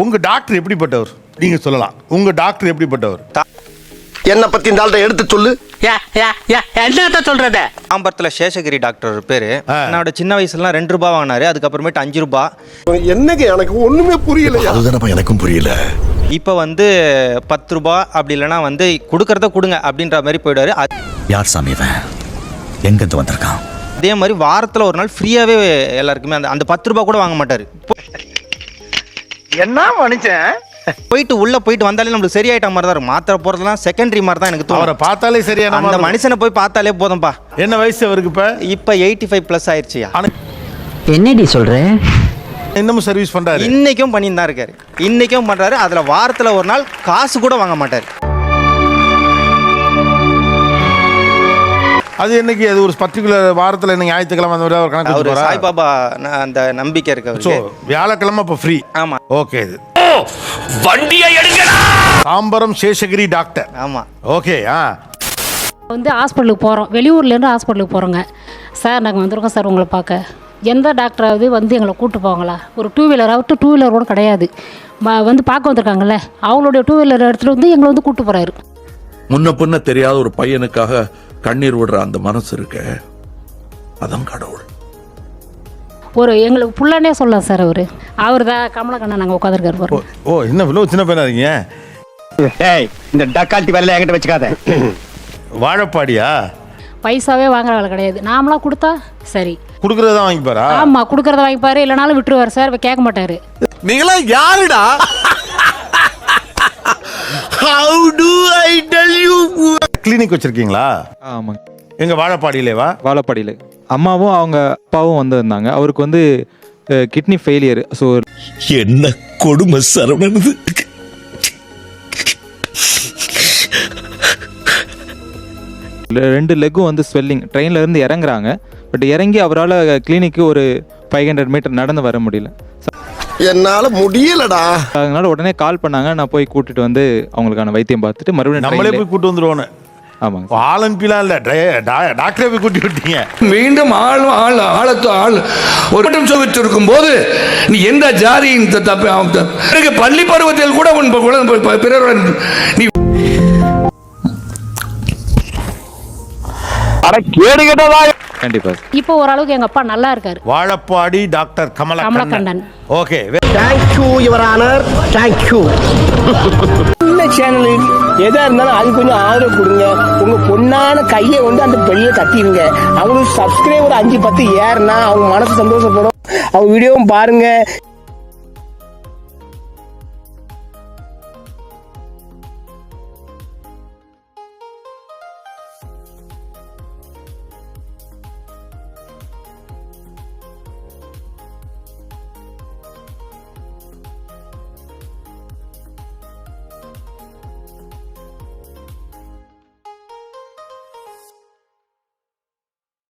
உங்க டாக்டர் எப்படிப்பட்டவர் நீங்க சொல்லலாம். உங்க டாக்டர் எப்படிப்பட்டவர்? என்ன பத்தி இந்த ஆள்கிட்ட எடுத்து சொல்லு. என்ன சொல்றது? தாம்பரத்தில் சேஷகிரி டாக்டர் பேர். என்னோட சின்ன வயசுலாம் 2 ரூபா வாங்கினாரு. அதுக்கப்புறமேட்டு 5 ரூபா. என்னங்க எனக்கு ஒண்ணுமே புரியல. அதுதானப்பா எனக்கும் புரியல. இப்போ வந்து 10 ரூபா அப்படி இல்லைன்னா வந்து கொடுக்கறத கொடுங்க அப்படின்ற மாதிரி போயிடுவாரு. யார் சாமி இவன்? எங்கேருந்து வந்திருக்கான்? அதே மாதிரி வாரத்தில் ஒரு நாள் ஃப்ரீயாகவே எல்லாருக்குமே அந்த 10 ரூபா கூட வாங்க மாட்டார். என்ன மனுஷன்? போயிட்டு உள்ளே போயிட்டு வந்தாலே நம்மளுக்கு சரியாயிட்ட மாதிரி தான் இருக்கும். மாத்திரை போகிறதுலாம் செகண்டரி மாதிரி தான் எனக்கு தோணும். அவரை பார்த்தாலே சரியான அந்த மனுஷனை போய் பார்த்தாலே போதும்பா. என்ன வயசு அவருக்கு இப்போ 85+ ஆயிடுச்சியா. என்னடி சொல்ற? இன்னமும் சர்வீஸ் பண்றாரு. இன்னைக்கும் பண்ணிட்டு தான் இருக்காரு. இன்னைக்கும் பண்றாரு. அதுல வாரத்துல ஒரு நாள் காசு கூட வாங்க மாட்டாரு. அது என்னைக்கு அது ஒரு பர்டிகுலர் வாரத்துல என்ன ஞாயிற்றுக்கிழமை அந்த மாதிரி அவர் கணக்கு அவர் வச்சுப்பாரா? சாய்பாபா அந்த நம்பிக்கை இருக்கு சோ அவருக்கு. வியாழக்கிழமை இப்போ ஃப்ரீ. ஆமா. ஓகே. இது வண்டியை எடுங்கடா. தாம்பரம் சேஷகிரி டாக்டர். ஆமா. ஓகே. வந்து ஹாஸ்பிட்டலுக்கு போகிறோம், வெளியூர்லேருந்து ஹாஸ்பிட்டலுக்கு போகிறோங்க. சார் நாங்கள் வந்திருக்கோம் சார் உங்களை பார்க்க. எந்த டாக்டராவது வந்து எங்களை கூப்பிட்டு போவாங்களா? ஒரு 2 வீலர் அவுட்டு 2 வீலர் கூட கிடையாது. வந்து பார்க்க வந்திருக்காங்கல்ல, அவங்களுடைய 2 வீலர் எடுத்துகிட்டு வந்து எங்களை வந்து கூப்பிட்டு போகிறாரு. முன்ன பின்ன தெரியாத ஒரு பையனுக்காக கண்ணீர் விடுற அந்த மனசு இருக்க, அதான் கடவுள். ஒரு எங்களுக்கு புள்ளனே சொல்லலாம் சார். அவர் தான் கமலக்கண்ணன் நாங்கள் உட்காந்துருக்காரு பாருங்க. ஓ என்ன இவ்வளோ சின்ன பையனா இருக்கீங்க? இந்த டக்கால்ட்டி வேலை என்கிட்ட வச்சுக்காத. வாழப்பாடியா? பைசாவே வாங்குற வேலை கிடையாது. நாமளாக கொடுத்தா சரி, கொடுக்கறதா வாங்கிப்பாரா? ஆமாம், கொடுக்குறத வாங்கிப்பாரு, இல்லைனாலும் விட்டுருவார் சார். கேட்க மாட்டார். நீங்களா யாருடா? How do I tell you? Clinic வச்சிருக்கீங்களா? ஆமாங்க. எங்க வாழப்பாடியிலேவா? வாழப்பாடியில் அம்மாவும் அவங்க அப்பாவும் வந்திருந்தாங்க. அவருக்கு வந்து கிட்னி ஃபெயிலியர். ஸோ என்ன கொடுமை சரவணனது. 2 லெக்கும் வந்து ஸ்வெல்லிங். ட்ரெயினில் இருந்து இறங்குறாங்க. பட் இறங்கி அவரால் கிளினிக்கு ஒரு 500 மீட்டர் நடந்து வர முடியல. என்னால முடியலடா. அதனால உடனே கால் பண்ணாங்க. நான் போய் கூட்டிட்டு வந்து அவங்களுக்கான வைத்தியம் பார்த்துட்டு மறுபடியும் நம்மளே போய் கூட்டு வந்துருவோன்னு. ஆமாங்க. ஆலம்பிலாம் இல்ல, டாக்டரே போய் கூட்டி விட்டீங்க. மீண்டும் ஆள் ஒரு மட்டும் சொல்லிச்சிருக்கும் போது நீ எந்த ஜாதியின் தப்பு பள்ளி பருவத்தில் கூட உன் பிறருடன் நீ கேடு கேட்டதா? கண்டிப்பா. இப்போ ஓரளவுக்கு எங்கள் அப்பா நல்லா இருக்காரு. Vazhapadi doctor Kamalakannan. Okay. Thank you your honour. Thank you. இந்த சேனலுக்கு எதா இருந்தாலும் அது கொஞ்சம் ஆதரவு கொடுங்க. உங்க பொண்ணான கையை வந்து அந்த பெல்ல தட்டிடுங்க. அவங்களுக்கு சப்ஸ்கிரைபர் 5-10 ஏறுனா அவங்க மனசு சந்தோஷப்படும். அவங்க வீடியோவும் பாருங்க.